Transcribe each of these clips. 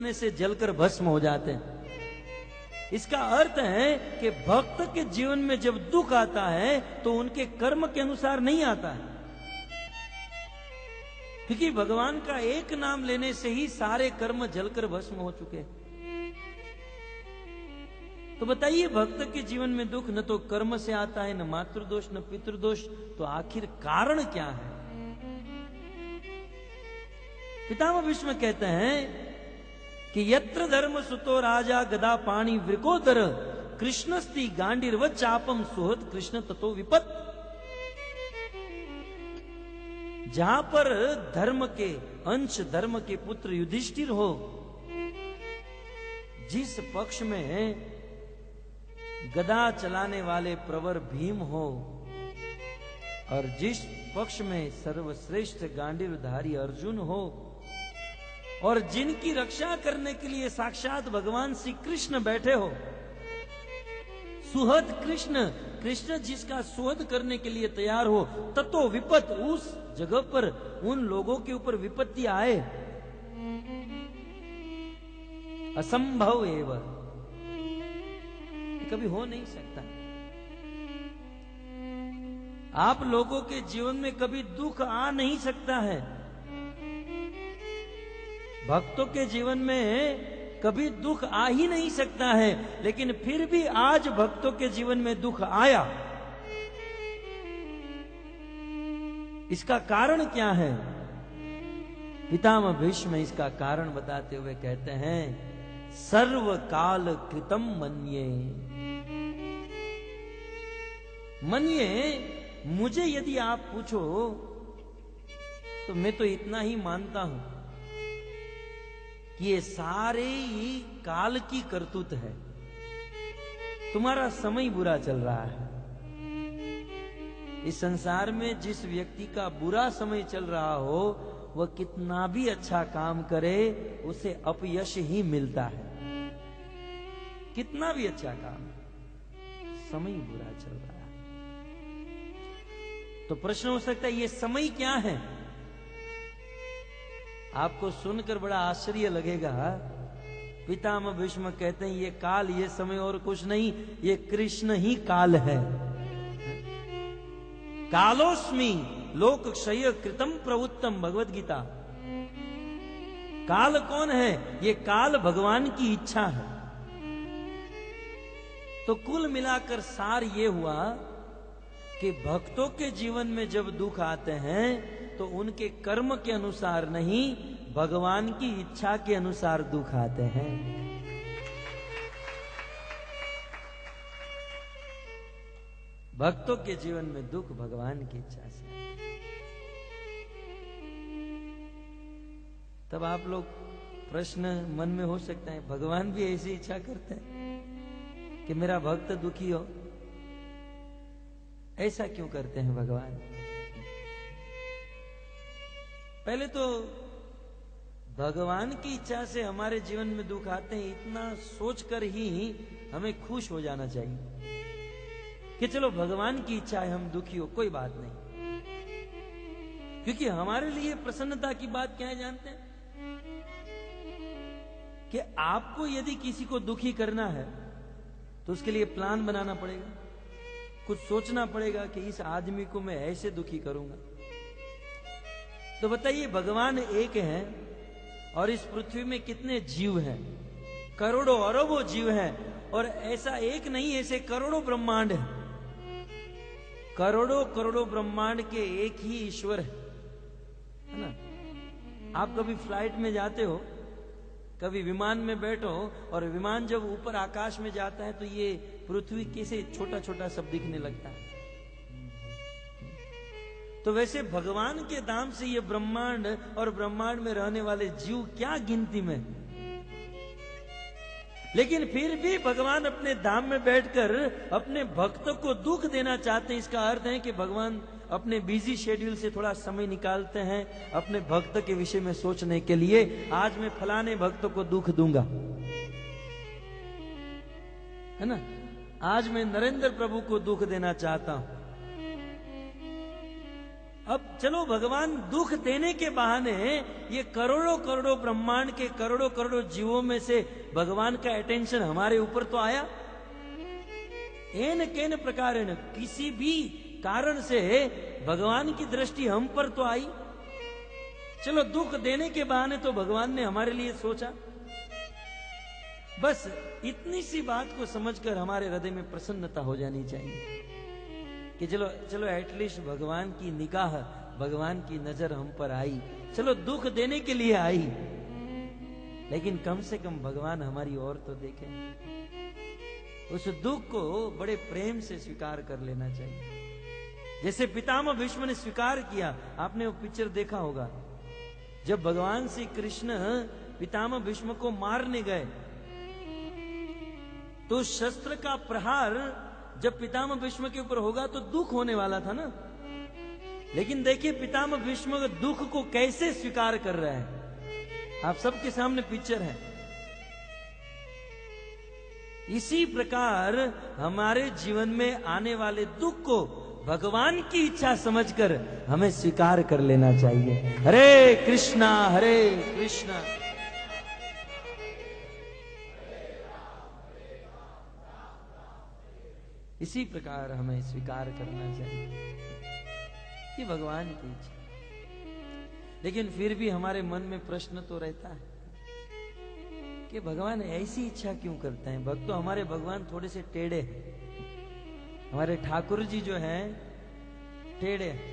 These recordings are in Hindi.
से जलकर भस्म हो जाते हैं। इसका अर्थ है कि भक्त के जीवन में जब दुख आता है तो उनके कर्म के अनुसार नहीं आता है, क्योंकि भगवान का एक नाम लेने से ही सारे कर्म जलकर भस्म हो चुके हैं। तो बताइए, भक्त के जीवन में दुख न तो कर्म से आता है, न मातृदोष, न पितृदोष, तो आखिर कारण क्या है? पितामह भीष्म कहते हैं कि यत्र धर्म सुतो राजा गदा पाणी वृकोदर कृष्णस्ति गांडीर्व चापम सुहृद कृष्ण ततो विपत। जहां पर धर्म के अंश, धर्म के पुत्र युधिष्ठिर हो, जिस पक्ष में गदा चलाने वाले प्रवर भीम हो, और जिस पक्ष में सर्वश्रेष्ठ गांडीवधारी अर्जुन हो, और जिनकी रक्षा करने के लिए साक्षात भगवान श्री कृष्ण बैठे हो, सुहद कृष्ण, कृष्ण जिसका सुहद करने के लिए तैयार हो, ततो विपत, उस जगह पर उन लोगों के ऊपर विपत्ति आए, असंभव एवं, कभी हो नहीं सकता। आप लोगों के जीवन में कभी दुख आ नहीं सकता है, भक्तों के जीवन में कभी दुख आ ही नहीं सकता है, लेकिन फिर भी आज भक्तों के जीवन में दुख आया। इसका कारण क्या है? पितामह भीष्म इसका कारण बताते हुए कहते हैं, सर्व काल कृतम मन्ये। मन्ये, मुझे यदि आप पूछो तो मैं तो इतना ही मानता हूं कि ये सारे ही काल की करतूत है। तुम्हारा समय बुरा चल रहा है। इस संसार में जिस व्यक्ति का बुरा समय चल रहा हो, वह कितना भी अच्छा काम करे उसे अपयश ही मिलता है। कितना भी अच्छा काम, समय बुरा चल रहा है। तो प्रश्न हो सकता है, ये समय क्या है? आपको सुनकर बड़ा आश्चर्य लगेगा। पितामह भीष्म कहते हैं, ये काल, ये समय और कुछ नहीं, ये कृष्ण ही काल है। कालोस्मि लोक क्षय कृतम प्रवुत्तम, भगवद गीता। काल कौन है? ये काल भगवान की इच्छा है। तो कुल मिलाकर सार ये हुआ कि भक्तों के जीवन में जब दुख आते हैं तो उनके कर्म के अनुसार नहीं, भगवान की इच्छा के अनुसार दुख आते हैं। भक्तों के जीवन में दुख भगवान की इच्छा से। तब आप लोग प्रश्न मन में हो सकता है, भगवान भी ऐसी इच्छा करते हैं कि मेरा भक्त दुखी हो? ऐसा क्यों करते हैं भगवान? पहले तो भगवान की इच्छा से हमारे जीवन में दुख आते हैं, इतना सोचकर ही हमें खुश हो जाना चाहिए कि चलो भगवान की इच्छा है, हम दुखी हो, कोई बात नहीं। क्योंकि हमारे लिए प्रसन्नता की बात क्या है जानते हैं? कि आपको यदि किसी को दुखी करना है तो उसके लिए प्लान बनाना पड़ेगा, कुछ सोचना पड़ेगा कि इस आदमी को मैं ऐसे दुखी करूंगा। तो बताइए, भगवान एक हैं और इस पृथ्वी में कितने जीव हैं? करोड़ों अरबों जीव हैं, और ऐसा एक नहीं, ऐसे करोड़ों ब्रह्मांड हैं। करोड़ों करोड़ों ब्रह्मांड के एक ही ईश्वर है ना? आप कभी फ्लाइट में जाते हो, कभी विमान में बैठो, और विमान जब ऊपर आकाश में जाता है तो ये पृथ्वी कैसे छोटा छोटा सब दिखने लगता है। तो वैसे भगवान के दाम से ये ब्रह्मांड और ब्रह्मांड में रहने वाले जीव क्या गिनती में। लेकिन फिर भी भगवान अपने धाम में बैठकर अपने भक्तों को दुख देना चाहते हैं। इसका अर्थ है कि भगवान अपने बिजी शेड्यूल से थोड़ा समय निकालते हैं अपने भक्त के विषय में सोचने के लिए। आज मैं फलाने भक्त को दुख दूंगा, है ना? आज मैं नरेंद्र प्रभु को दुख देना चाहता हूं। अब चलो भगवान दुख देने के बहाने ये करोड़ों करोड़ों ब्रह्मांड के करोड़ों करोड़ों जीवों में से भगवान का अटेंशन हमारे ऊपर तो आया। एन केन प्रकार किसी भी कारण से भगवान की दृष्टि हम पर तो आई। चलो दुख देने के बहाने तो भगवान ने हमारे लिए सोचा। बस इतनी सी बात को समझकर हमारे हृदय में प्रसन्नता हो जानी चाहिए कि चलो चलो एटलीस्ट भगवान की निगाह, भगवान की नजर हम पर आई। चलो दुख देने के लिए आई, लेकिन कम से कम भगवान हमारी ओर तो देखें। उस दुख को बड़े प्रेम से स्वीकार कर लेना चाहिए, जैसे पितामह भीष्म ने स्वीकार किया। आपने वो पिक्चर देखा होगा, जब भगवान श्री कृष्ण पितामह भीष्म को मारने गए तो शस्त्र का प्रहार जब पितामह भीष्म के ऊपर होगा तो दुख होने वाला था ना, लेकिन देखिए पितामह भीष्म दुख को कैसे स्वीकार कर रहे हैं। आप सबके सामने पिक्चर है। इसी प्रकार हमारे जीवन में आने वाले दुख को भगवान की इच्छा समझकर हमें स्वीकार कर लेना चाहिए। हरे कृष्णा हरे कृष्णा। इसी प्रकार हमें स्वीकार करना चाहिए कि भगवान की इच्छा। लेकिन फिर भी हमारे मन में प्रश्न तो रहता है कि भगवान ऐसी इच्छा क्यों करते हैं। भक्तों, हमारे भगवान थोड़े से टेढ़े हैं। हमारे ठाकुर जी जो हैं टेढ़े हैं।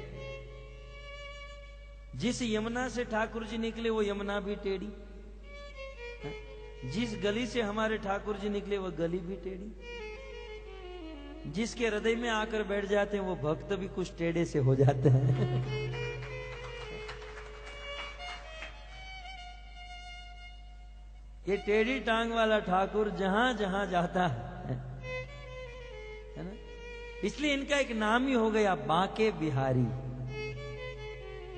जिस यमुना से ठाकुर जी निकले वो यमुना भी टेढ़ी, जिस गली से हमारे ठाकुर जी निकले वो गली भी टेढ़ी। जिसके हृदय में आकर बैठ जाते हैं वो भक्त भी कुछ टेढ़े से हो जाते हैं। ये टेढ़ी टांग वाला ठाकुर जहां जहां जाता है ना, इसलिए इनका एक नाम ही हो गया बांके बिहारी।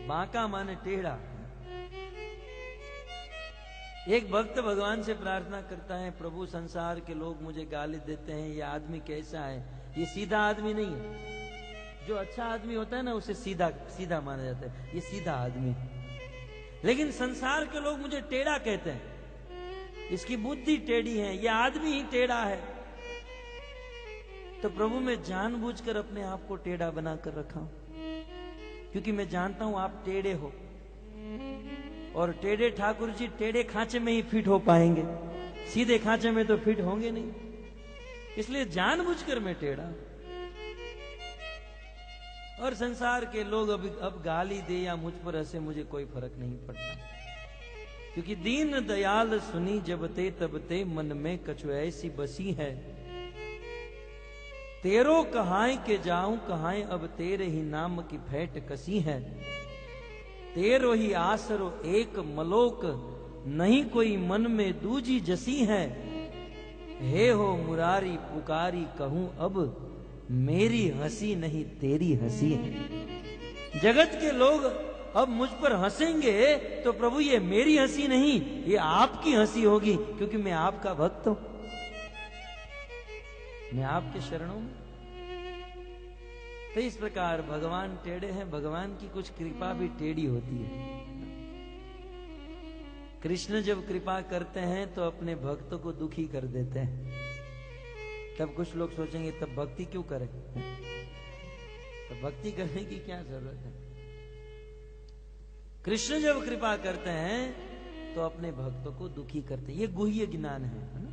बांका माने टेढ़ा। एक भक्त भगवान से प्रार्थना करता है, प्रभु संसार के लोग मुझे गाली देते हैं, ये आदमी कैसा है। ये सीधा आदमी नहीं है। जो अच्छा आदमी होता है ना उसे सीधा सीधा माना जाता है, ये सीधा आदमी। लेकिन संसार के लोग मुझे टेढ़ा कहते हैं, इसकी बुद्धि टेढ़ी है, ये आदमी ही टेढ़ा है। तो प्रभु मैं जानबूझकर अपने आप को टेढ़ा बनाकर रखा हूं, क्योंकि मैं जानता हूं आप टेढ़े हो, और टेढ़े ठाकुर जी टेढ़े खांचे में ही फिट हो पाएंगे, सीधे खांचे में तो फिट होंगे नहीं। इसलिए जानबूझकर मैं टेढ़ा। और संसार के लोग अब गाली दे या मुझ पर हंसे, मुझे कोई फर्क नहीं पड़ता, क्योंकि दीन दयाल सुनी जब ते तब ते मन में कछु ऐसी बसी है। तेरो कहाए के जाऊं कहाए अब तेरे ही नाम की फेंट कसी है। तेरो ही आसरो एक मलोक नहीं कोई मन में दूजी जसी है। हे हो मुरारी पुकारी कहूं अब मेरी हंसी नहीं तेरी हंसी है। जगत के लोग अब मुझ पर हंसेंगे तो प्रभु ये मेरी हंसी नहीं, ये आपकी हंसी होगी, क्योंकि मैं आपका भक्त हूं, मैं आपके शरणों में। तो इस प्रकार भगवान टेढ़े हैं। भगवान की कुछ कृपा भी टेढ़ी होती है। कृष्ण जब कृपा करते हैं तो अपने भक्तों को दुखी कर देते हैं। तब कुछ लोग सोचेंगे तब भक्ति क्यों करें, तो भक्ति करने की क्या जरूरत है। कृष्ण जब कृपा करते हैं तो अपने भक्तों को दुखी करते हैं। ये गुह्य ज्ञान है ना।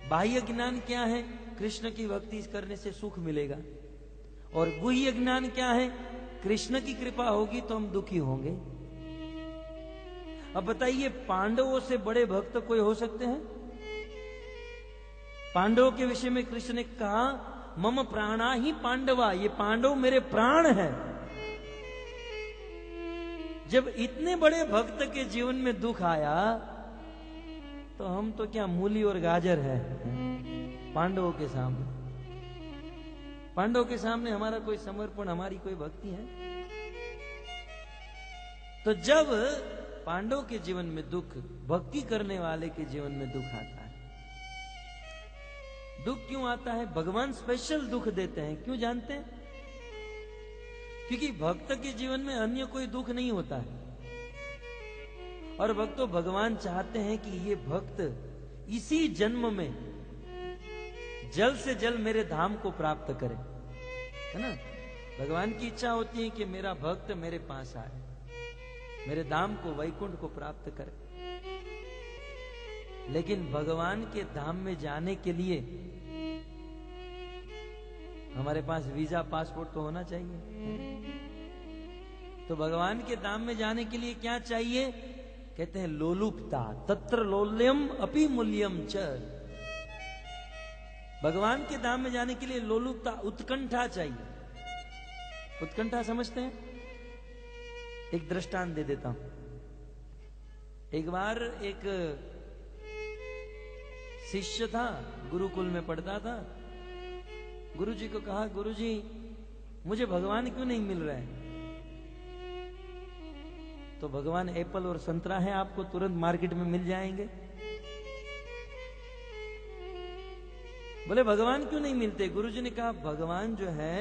बाह्य ज्ञान क्या है, कृष्ण की भक्ति करने से सुख मिलेगा। और गुह्य ज्ञान क्या है, कृष्ण की कृपा होगी तो हम दुखी होंगे। अब बताइए, पांडवों से बड़े भक्त कोई हो सकते हैं? पांडवों के विषय में कृष्ण ने कहा मम प्राणा ही पांडवा, ये पांडव मेरे प्राण है। जब इतने बड़े भक्त के जीवन में दुख आया तो हम तो क्या मूली और गाजर है पांडवों के सामने। पांडवों के सामने हमारा कोई समर्पण, हमारी कोई भक्ति है? तो जब पांडव के जीवन में दुख, भक्ति करने वाले के जीवन में दुख आता है। दुख क्यों आता है? भगवान स्पेशल दुख देते हैं, क्यों जानते हैं? क्योंकि भक्त के जीवन में अन्य कोई दुख नहीं होता है। और भक्तों, भगवान चाहते हैं कि ये भक्त इसी जन्म में जल्द से जल्द मेरे धाम को प्राप्त करे, है ना। भगवान की इच्छा होती है कि मेरा भक्त मेरे पास आए, मेरे धाम को, वैकुंठ को प्राप्त करे। लेकिन भगवान के धाम में जाने के लिए हमारे पास वीजा, पासपोर्ट तो होना चाहिए। तो भगवान के धाम में जाने के लिए क्या चाहिए? कहते हैं लोलुपता, तत्र लोल्यम अपि मूल्यम च। भगवान के धाम में जाने के लिए लोलुपता, उत्कंठा चाहिए। उत्कंठा समझते हैं? एक दृष्टांत दे देता हूं। एक बार एक शिष्य था, गुरुकुल में पढ़ता था। गुरुजी को कहा, गुरुजी मुझे भगवान क्यों नहीं मिल रहा है? तो भगवान एप्पल और संतरा है, आपको तुरंत मार्केट में मिल जाएंगे। बोले भगवान क्यों नहीं मिलते? गुरुजी ने कहा, भगवान जो है,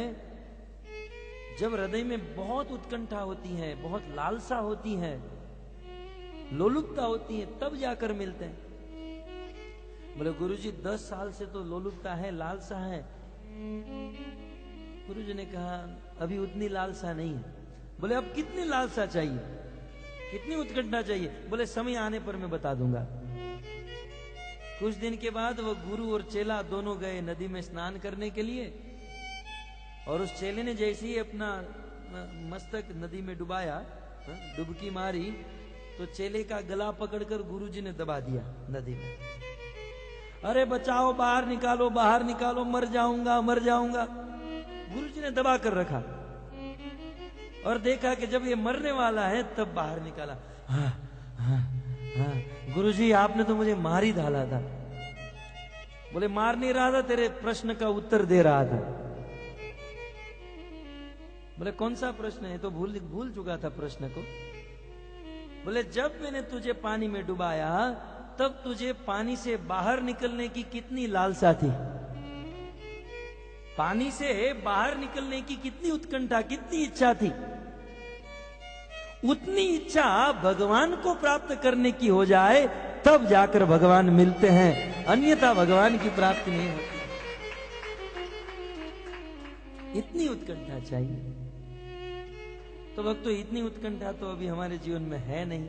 जब हृदय में बहुत उत्कंठा होती है, बहुत लालसा होती है, लोलुपता होती है, तब जाकर मिलते हैं। बोले गुरुजी 10 साल से तो लोलुपता है, लालसा है। गुरुजी ने कहा, अभी उतनी लालसा नहीं है। बोले अब कितनी लालसा चाहिए, कितनी उत्कंठा चाहिए? बोले समय आने पर मैं बता दूंगा। कुछ दिन के बाद वो गुरु और चेला दोनों गए नदी में स्नान करने के लिए, और उस चेले ने जैसे ही अपना मस्तक नदी में डुबाया, डुबकी मारी, तो चेले का गला पकड़कर गुरुजी ने दबा दिया नदी में। अरे बचाओ, बाहर निकालो, बाहर निकालो, मर जाऊंगा, मर जाऊंगा। गुरुजी ने दबा कर रखा और देखा कि जब ये मरने वाला है तब बाहर निकाला। हाँ, हाँ, हाँ, गुरुजी आपने तो मुझे मार ही डाला था। बोले मार नहीं रहा था, तेरे प्रश्न का उत्तर दे रहा था। बोले कौन सा प्रश्न है? तो भूल चुका था प्रश्न को। बोले जब मैंने तुझे पानी में डुबाया तब तुझे पानी से बाहर निकलने की कितनी लालसा थी, पानी से बाहर निकलने की कितनी उत्कंठा, कितनी इच्छा थी। उतनी इच्छा भगवान को प्राप्त करने की हो जाए तब जाकर भगवान मिलते हैं, अन्यथा भगवान की प्राप्ति नहीं होती। इतनी उत्कंठा चाहिए। तो भक्तों, इतनी उत्कंठा तो अभी हमारे जीवन में है नहीं।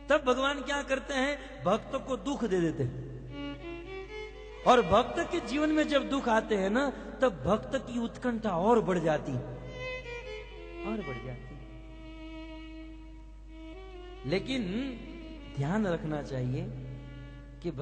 तब भगवान क्या करते हैं? भक्त को दुख दे देते हैं। और भक्त के जीवन में जब दुख आते हैं ना, तब भक्त की उत्कंठा और बढ़ जाती, और बढ़ जाती। लेकिन ध्यान रखना चाहिए